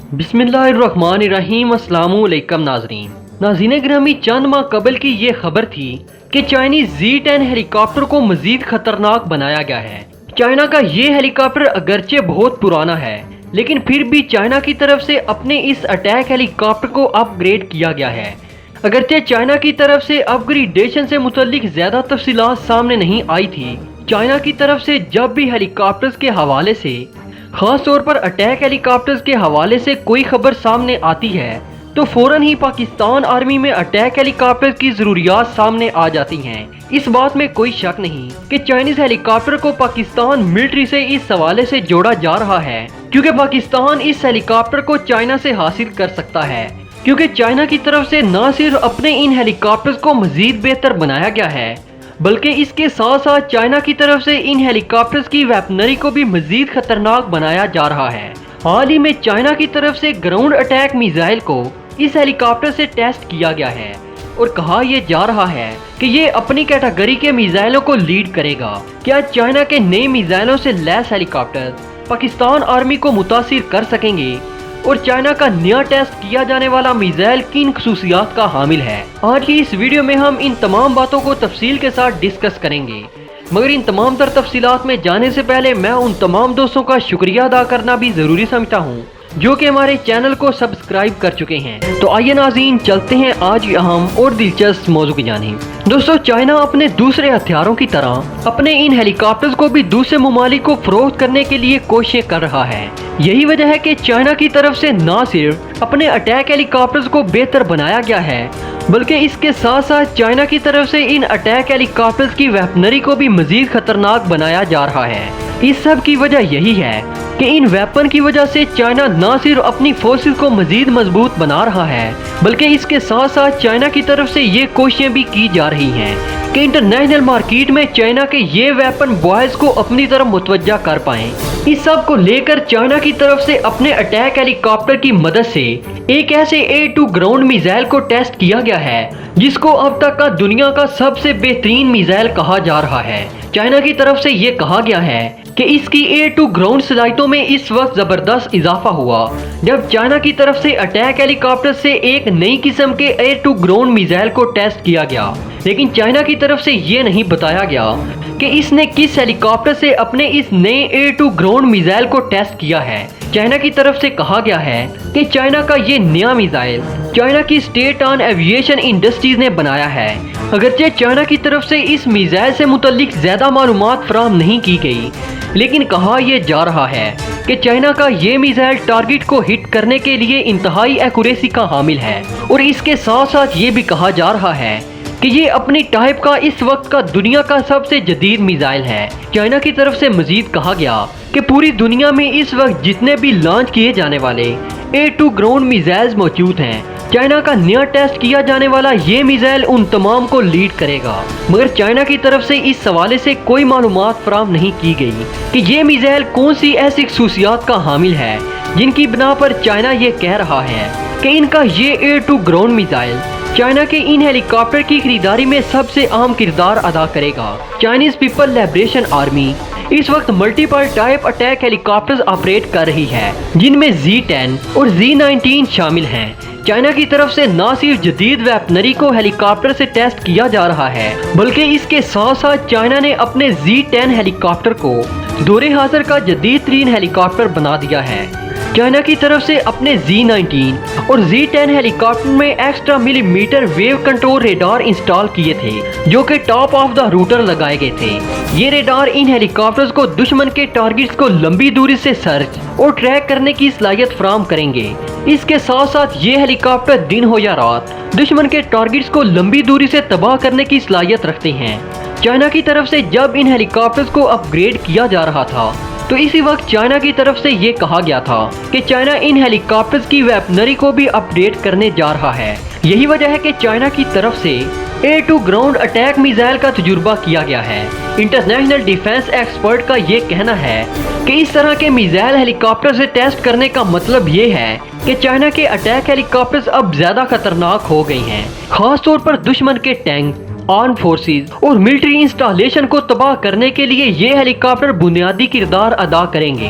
بسم اللہ الرحمن الرحیم۔ السلام علیکم ناظرین گرامی، چند ماہ قبل کی یہ خبر تھی کہ چائنیز Z-10 ہیلی کاپٹر کو مزید خطرناک بنایا گیا ہے۔ چائنا کا یہ ہیلی کاپٹر اگرچہ بہت پرانا ہے لیکن پھر بھی چائنا کی طرف سے اپنے اس اٹیک ہیلی کاپٹر کو اپ گریڈ کیا گیا ہے۔ اگرچہ چائنا کی طرف سے اپ گریڈیشن سے متعلق زیادہ تفصیلات سامنے نہیں آئی تھی، چائنا کی طرف سے جب بھی ہیلی کاپٹرز کے حوالے سے، خاص طور پر اٹیک ہیلی کاپٹرز کے حوالے سے کوئی خبر سامنے آتی ہے تو فوراً ہی پاکستان آرمی میں اٹیک ہیلی کاپٹر کی ضروریات سامنے آ جاتی ہیں۔ اس بات میں کوئی شک نہیں کہ چائنیز ہیلی کاپٹر کو پاکستان ملٹری سے اس حوالے سے جوڑا جا رہا ہے کیونکہ پاکستان اس ہیلی کاپٹر کو چائنا سے حاصل کر سکتا ہے، کیونکہ چائنا کی طرف سے نہ صرف اپنے ان ہیلی کاپٹرز کو مزید بہتر بنایا گیا ہے بلکہ اس کے ساتھ ساتھ چائنا کی طرف سے ان ہیلی کاپٹرز کی ویپنری کو بھی مزید خطرناک بنایا جا رہا ہے۔ حال ہی میں چائنا کی طرف سے گراؤنڈ اٹیک میزائل کو اس ہیلی کاپٹر سے ٹیسٹ کیا گیا ہے اور کہا یہ جا رہا ہے کہ یہ اپنی کیٹیگری کے میزائلوں کو لیڈ کرے گا۔ کیا چائنا کے نئے میزائلوں سے لیس ہیلی کاپٹر پاکستان آرمی کو متاثر کر سکیں گے اور چائنا کا نیا ٹیسٹ کیا جانے والا میزائل کن خصوصیات کا حامل ہے؟ آج کی اس ویڈیو میں ہم ان تمام باتوں کو تفصیل کے ساتھ ڈسکس کریں گے، مگر ان تمام تر تفصیلات میں جانے سے پہلے میں ان تمام دوستوں کا شکریہ ادا کرنا بھی ضروری سمجھتا ہوں جو کہ ہمارے چینل کو سبسکرائب کر چکے ہیں۔ تو آئیے ناظرین، چلتے ہیں آج اہم اور دلچسپ موضوع کی جانب۔ دوستو، چائنا اپنے دوسرے ہتھیاروں کی طرح اپنے ان ہیلی کاپٹرز کو بھی دوسرے ممالک کو فروخت کرنے کے لیے کوششیں کر رہا ہے۔ یہی وجہ ہے کہ چائنا کی طرف سے نہ صرف اپنے اٹیک ہیلی کاپٹرز کو بہتر بنایا گیا ہے بلکہ اس کے ساتھ ساتھ چائنا کی طرف سے ان اٹیک ہیلی کاپٹرز کی ویپنری کو بھی مزید خطرناک بنایا جا رہا ہے۔ اس سب کی وجہ یہی ہے کہ ان ویپن کی وجہ سے چائنا نہ صرف اپنی فورسز کو مزید مضبوط بنا رہا ہے بلکہ اس کے ساتھ ساتھ چائنا کی طرف سے یہ کوششیں بھی کی جا رہی ہیں کہ انٹرنیشنل مارکیٹ میں چائنا کے یہ ویپن بوائز کو اپنی طرف متوجہ کر پائیں۔ اس سب کو لے کر چائنا کی طرف سے اپنے اٹیک ہیلی کاپٹر کی مدد سے ایک ایسے A2 گراؤنڈ میزائل کو ٹیسٹ کیا گیا ہے جس کو اب تک کا دنیا کا سب سے بہترین میزائل کہا جا رہا ہے۔ چائنا کی طرف سے یہ کہا گیا ہے کہ اس کی A2 گراؤنڈ صلاحیتوں میں اس وقت زبردست اضافہ ہوا جب چائنا کی طرف سے اٹیک ہیلی کاپٹر سے ایک نئی قسم کے A2 گراؤنڈ میزائل کو ٹیسٹ کیا گیا، لیکن چائنا کی طرف سے یہ نہیں بتایا گیا کہ اس نے کس ہیلی کاپٹر سے اپنے اس نئے A2 گراؤنڈ میزائل کو ٹیسٹ کیا ہے۔ چائنا کی طرف سے کہا گیا ہے کہ چائنا کا یہ نیا میزائل چائنا کی اسٹیٹ آن ایویشن انڈسٹریز نے بنایا ہے۔ اگرچہ چائنا کی طرف سے اس میزائل سے متعلق زیادہ معلومات فراہم نہیں کی گئی لیکن کہا یہ جا رہا ہے کہ چائنا کا یہ میزائل ٹارگٹ کو ہٹ کرنے کے لیے انتہائی ایکوریسی کا حامل ہے، اور اس کے ساتھ ساتھ یہ بھی کہا جا رہا ہے کہ یہ اپنی ٹائپ کا اس وقت کا دنیا کا سب سے جدید میزائل ہے۔ چائنا کی طرف سے مزید کہا گیا کہ پوری دنیا میں اس وقت جتنے بھی لانچ کیے جانے والے A2 گراؤنڈ میزائلز موجود ہیں، چائنا کا نیا ٹیسٹ کیا جانے والا یہ میزائل ان تمام کو لیڈ کرے گا، مگر چائنا کی طرف سے اس حوالے سے کوئی معلومات فراہم نہیں کی گئی کہ یہ میزائل کون سی ایسی خصوصیات کا حامل ہے جن کی بنا پر چائنا یہ کہہ رہا ہے کہ ان کا یہ A2 گراؤنڈ میزائل چائنا کے ان ہیلی کاپٹر کی خریداری میں سب سے اہم کردار ادا کرے گا۔ چائنیز پیپل لبریشن آرمی اس وقت ملٹیپل ٹائپ اٹیک ہیلی کاپٹرز آپریٹ کر رہی ہے جن میں Z-10 اور Z-19 شامل ہیں۔ چائنا کی طرف سے نہ صرف جدید ویپنری کو ہیلی کاپٹر سے ٹیسٹ کیا جا رہا ہے بلکہ اس کے ساتھ ساتھ چائنا نے اپنے Z-10 ہیلی کاپٹر کو دور حاضر کا جدید ترین ہیلی کاپٹر بنا دیا ہے۔ چائنا کی طرف سے اپنے Z-19 اور Z-10 ہیلی کاپٹر میں extra millimetre wave control radar install کیے تھے جو کہ ٹاپ آف دا روٹر لگائے گئے تھے۔ یہ ریڈار ان ہیلی کاپٹرز کو دشمن کے ٹارگٹس کو لمبی دوری سے سرچ اور ٹریک کرنے کی صلاحیت فراہم کریں گے۔ اس کے ساتھ ساتھ یہ ہیلی کاپٹر دن ہو یا رات دشمن کے ٹارگٹس کو لمبی دوری سے تباہ کرنے کی صلاحیت رکھتے ہیں۔ چائنا کی طرف سے جب ان ہیلی کاپٹرز کو اپ گریڈ کیا جا رہا تھا تو اسی وقت چائنا کی طرف سے یہ کہا گیا تھا کہ چائنا ان ہیلی کاپٹرز کی ویپنری کو بھی اپ ڈیٹ کرنے جا رہا ہے۔ یہی وجہ ہے کہ چائنا کی طرف سے A2 گراؤنڈ اٹیک میزائل کا تجربہ کیا گیا ہے۔ انٹرنیشنل ڈیفنس ایکسپرٹ کا یہ کہنا ہے کہ اس طرح کے میزائل ہیلی کاپٹر سے ٹیسٹ کرنے کا مطلب یہ ہے کہ چائنا کے اٹیک ہیلی کاپٹرز اب زیادہ خطرناک ہو گئی ہیں، خاص طور پر دشمن کے ٹینک، آرم فورسز اور ملٹری انسٹالیشن کو تباہ کرنے کے لیے یہ ہیلی کاپٹر بنیادی کردار ادا کریں گے۔